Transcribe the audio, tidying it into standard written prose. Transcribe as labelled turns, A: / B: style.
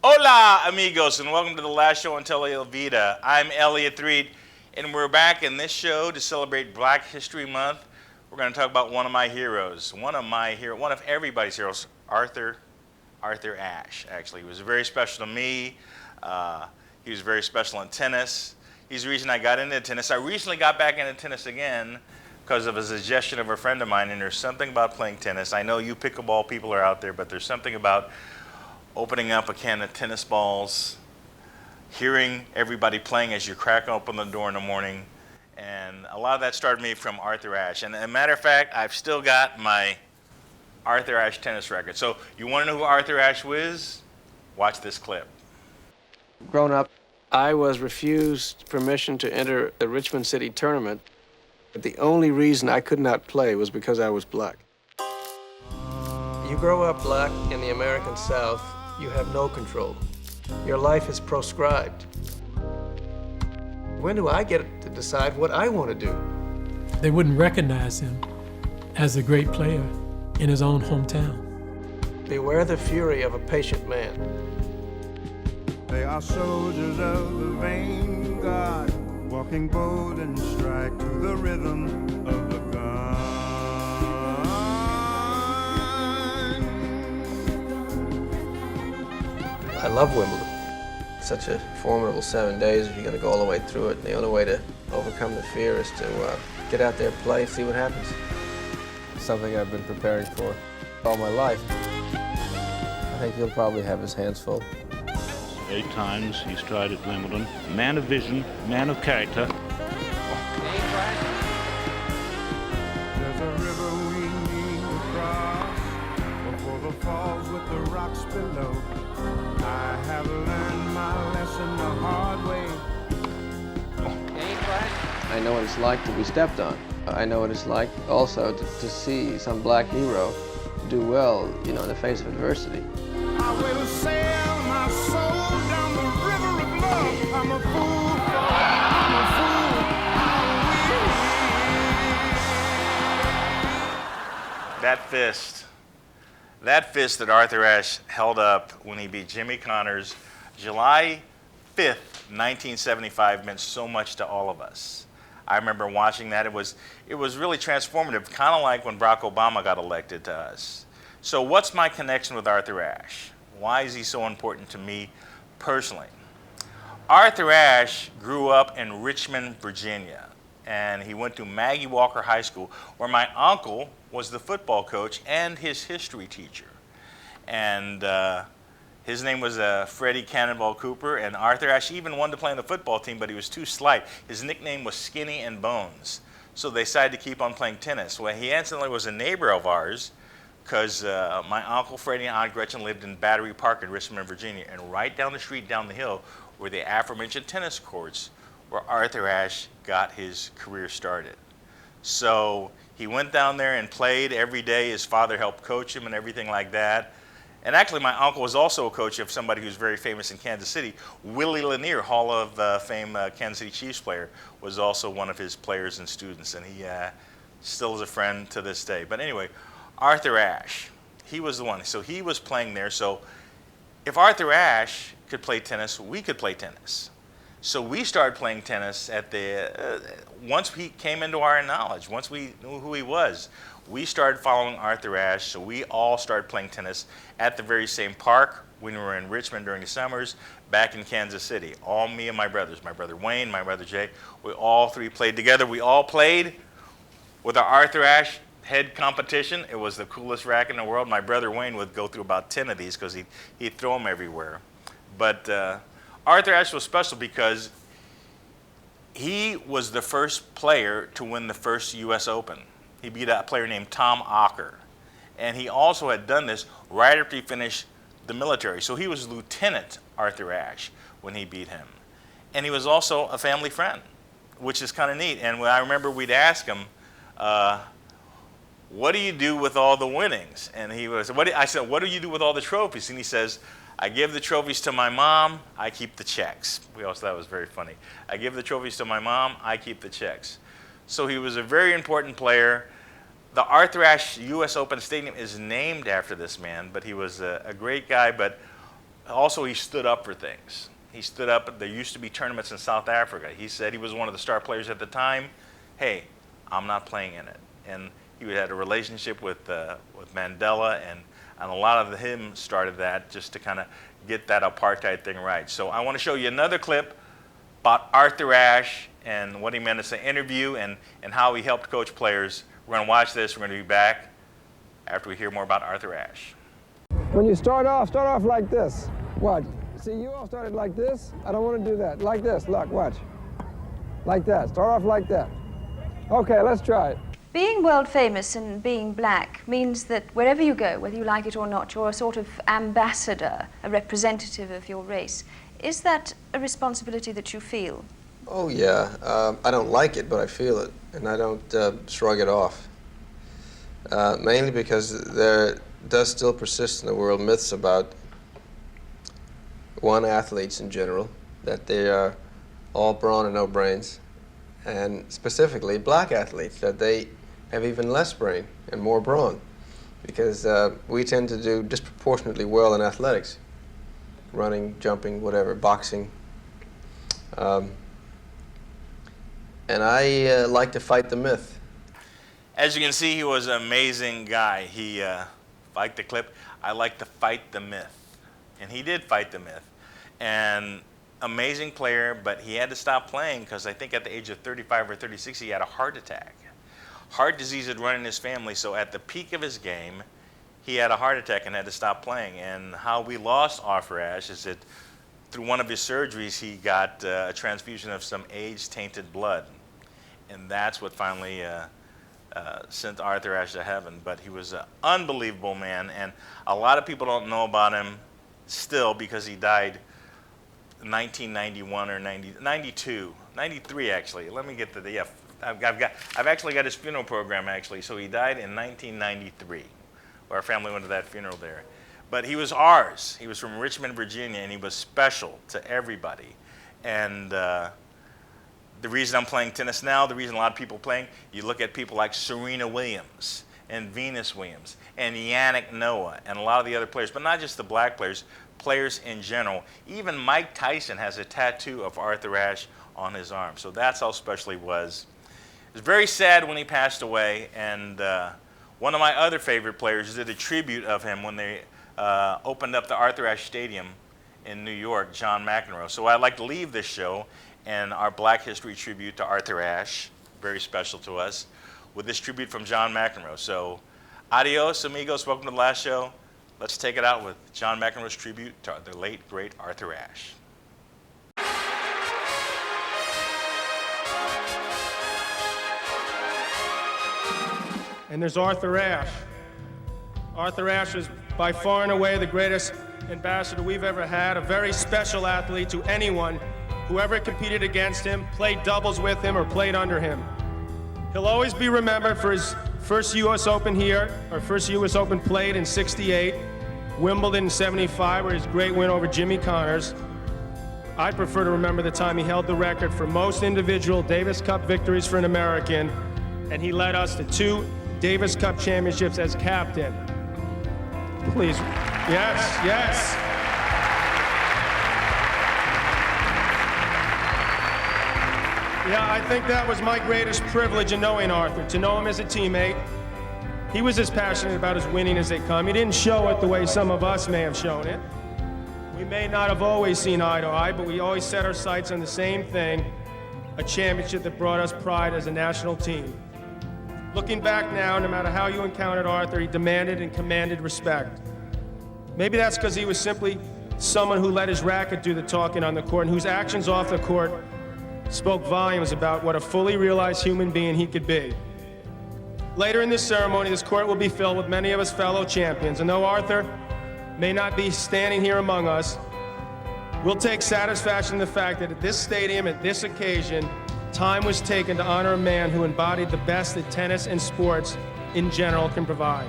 A: Hola, amigos, and welcome to the last show on Vida. I'm Elliot Reed, and we're back in this show to celebrate Black History Month. We're going to talk about one of my heroes, one of everybody's heroes, Arthur Ashe. Actually, he was very special to me. He was very special in tennis. He's the reason I got into tennis. I recently got back into tennis again because of a suggestion of a friend of mine, and there's something about playing tennis. I know you pickleball people are out there, but there's something about opening up a can of tennis balls, hearing everybody playing as you crack open the door in the morning, and a lot of that started me from Arthur Ashe. And as a matter of fact, I've still got my Arthur Ashe tennis record. So you want to know who Arthur Ashe was? Watch this clip.
B: Growing up, I was refused permission to enter the Richmond City tournament. But the only reason I could not play was because I was black. You grow up black in the American South, you have no control. Your life is proscribed. When do I get to decide what I want to do?
C: They wouldn't recognize him as a great player in his own hometown.
B: Beware the fury of a patient man.
D: They are soldiers of the vanguard, walking bold and strike to the rhythm of the gun.
B: I love Wimbledon. Such a formidable 7 days if you're going to go all the way through it. And the only way to overcome the fear is to get out there, play, see what happens. Something I've been preparing for all my life. I think he'll probably have his hands full.
E: 8 times he's tried at Wimbledon. Man of vision, man of character.
D: There's a river we need to cross before the falls with the rocks below. I have learned my lesson the hard way.
B: I know what it's like to be stepped on. I know what it's like also to see some black hero do well, in the face of adversity.
D: I will sail my soul down the river of love. I'm a fool. I'm a fool.
A: That fist that Arthur Ashe held up when he beat Jimmy Connors July 5th, 1975 meant so much to all of us. I remember watching that. It was really transformative, kind of like when Barack Obama got elected to us. So what's my connection with Arthur Ashe? Why is he so important to me personally? Arthur Ashe grew up in Richmond, Virginia, and he went to Maggie Walker High School, where my uncle was the football coach and his history teacher. And his name was Freddie Cannonball Cooper, and Arthur Ashe even wanted to play on the football team, but he was too slight. His nickname was Skinny and Bones, so they decided to keep on playing tennis. Well, he incidentally was a neighbor of ours, because my Uncle Freddie and Aunt Gretchen lived in Battery Park in Richmond, Virginia, and right down the street, down the hill, were the aforementioned tennis courts where Arthur Ashe got his career started. So he went down there and played every day. His father helped coach him and everything like that. And actually, my uncle was also a coach of somebody who's very famous in Kansas City. Willie Lanier, Hall of Fame Kansas City Chiefs player, was also one of his players and students, and he still is a friend to this day. But anyway, Arthur Ashe, he was the one. So he was playing there. So if Arthur Ashe could play tennis, we could play tennis. So we started playing tennis at once he came into our knowledge, once we knew who he was, we started following Arthur Ashe. So we all started playing tennis at the very same park when we were in Richmond during the summers, back in Kansas City. All me and my brothers, my brother Wayne, my brother Jay, we all three played together. We all played with our Arthur Ashe head competition. It was the coolest racket in the world. My brother Wayne would go through about 10 of these because he'd throw them everywhere. But Arthur Ashe was special because he was the first player to win the first U.S. Open. He beat a player named Tom Ocker. And he also had done this right after he finished the military. So he was Lieutenant Arthur Ashe when he beat him. And he was also a family friend, which is kind of neat. And I remember we'd ask him, what do you do with all the winnings? And I said, what do you do with all the trophies? And he says, I give the trophies to my mom, I keep the checks. We always thought it was very funny. I give the trophies to my mom, I keep the checks. So he was a very important player. The Arthur Ashe U.S. Open Stadium is named after this man, but he was a great guy. But also he stood up for things. He stood up. There used to be tournaments in South Africa. He said he was one of the star players at the time. Hey, I'm not playing in it. And he had a relationship with Mandela, and a lot of him started that just to kind of get that apartheid thing right. So I want to show you another clip about Arthur Ashe and what he meant as an interview and how he helped coach players. We're going to watch this. We're going to be back after we hear more about Arthur Ashe.
B: When you start off like this. Watch. See, you all started like this. I don't want to do that. Like this. Look, watch. Like that. Start off like that. Okay, let's try it.
F: Being world famous and being black means that wherever you go, whether you like it or not, you're a sort of ambassador, a representative of your race. Is that a responsibility that you feel?
B: Oh, yeah. I don't like it, but I feel it, and I don't shrug it off. Mainly because there does still persist in the world myths about athletes in general, that they are all brawn and no brains, and specifically black athletes, that they have even less brain and more brawn, because we tend to do disproportionately well in athletics, running, jumping, whatever, boxing. And I like to fight the myth.
A: As you can see, he was an amazing guy. He liked the clip. I like to fight the myth. And he did fight the myth. And amazing player, but he had to stop playing because I think at the age of 35 or 36, he had a heart attack. Heart disease had run in his family, so at the peak of his game, he had a heart attack and had to stop playing. And how we lost Arthur Ashe is that through one of his surgeries, he got a transfusion of some age-tainted blood. And that's what finally sent Arthur Ashe to heaven. But he was an unbelievable man, and a lot of people don't know about him still because he died in 1991 or 92, 93 actually. Let me get to the, yeah, I've actually got his funeral program actually. So he died in 1993. Our family went to that funeral there. But he was ours. He was from Richmond, Virginia, and he was special to everybody. And the reason I'm playing tennis now, the reason a lot of people playing, you look at people like Serena Williams and Venus Williams and Yannick Noah and a lot of the other players, but not just the black players, players in general. Even Mike Tyson has a tattoo of Arthur Ashe on his arm. So that's how special he was. It was very sad when he passed away, and one of my other favorite players did a tribute of him when they opened up the Arthur Ashe Stadium in New York, John McEnroe. So I'd like to leave this show and our Black History tribute to Arthur Ashe, very special to us, with this tribute from John McEnroe. So adios, amigos. Welcome to the last show. Let's take it out with John McEnroe's tribute to the late, great Arthur Ashe.
G: And there's Arthur Ashe. Arthur Ashe is by far and away the greatest ambassador we've ever had, a very special athlete to anyone who ever competed against him, played doubles with him, or played under him. He'll always be remembered for his first U.S. Open here, or first U.S. Open played in '68, Wimbledon in '75, where his great win over Jimmy Connors. I prefer to remember the time he held the record for most individual Davis Cup victories for an American, and he led us to 2 Davis Cup championships as captain. Please, yes, yes. Yeah, I think that was my greatest privilege in knowing Arthur, to know him as a teammate. He was as passionate about his winning as they come. He didn't show it the way some of us may have shown it. We may not have always seen eye to eye, but we always set our sights on the same thing, a championship that brought us pride as a national team. Looking back now, no matter how you encountered Arthur, he demanded and commanded respect. Maybe that's because he was simply someone who let his racket do the talking on the court and whose actions off the court spoke volumes about what a fully realized human being he could be. Later in this ceremony, this court will be filled with many of his fellow champions, and though Arthur may not be standing here among us, we'll take satisfaction in the fact that at this stadium, at this occasion, time was taken to honor a man who embodied the best that tennis and sports in general can provide.